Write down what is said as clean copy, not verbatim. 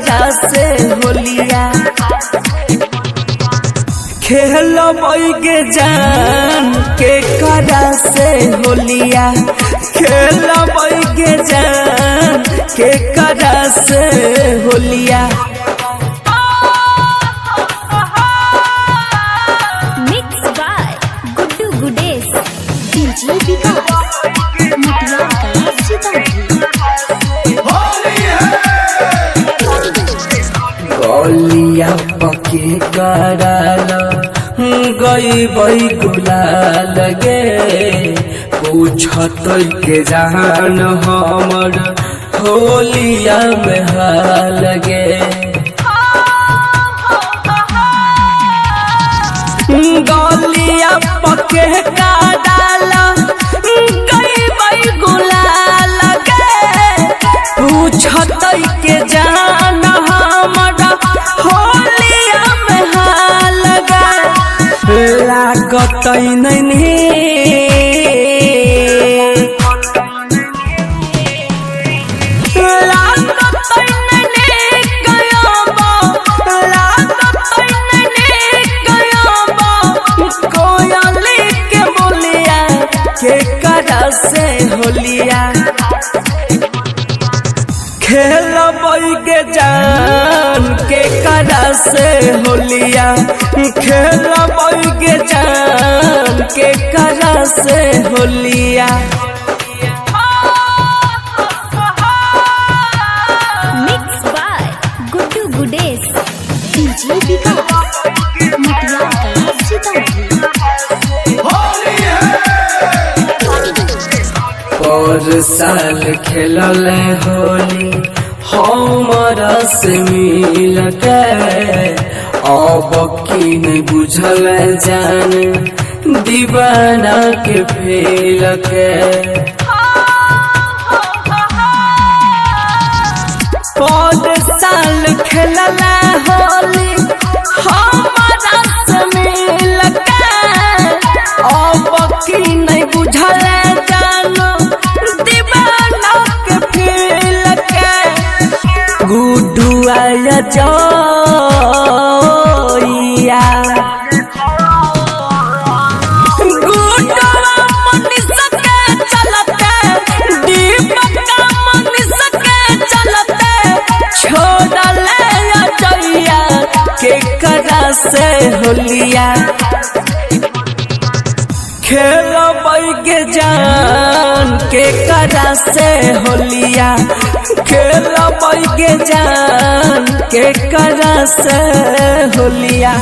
करा से होलिया खेलबैगे जान के करा से होलिया खेलबैगे जान के करा से होलिया। Mixed by Guddu Gudes, DJ Vikas, Mutiara Kala Sitamarhi। गलिया पके कराला गई बई गुलाल गे पूछत के जान हमर होलिया में हाल गे गलिया पके कराला गई बई गुलाल गे पूछत के जान हमर होलिया में हाल गे लागत नहीं के करा से होलिया खेलबैगे जान के करा से होलिया खेलबैगे जान के करा से होलिया। Mixed by Guddu Gudes, DJ Vikas, Mutiara Kala Sitamarhi। पर साल खेलल होली हमरा से मिल के अब की नहीं बुझल जान दीवाना के फेल के पर साल खेलल होली हमरा से मिल के अब की नहीं बुझल गुड्डू आया जोइया गुड्डू मनीष के चलते दीपक मनीष के चलते छोड़ले जोइया के करा से होलिया खेलबैगे जान के करा से होलिया खेलबैगे जान के करा से होलिया।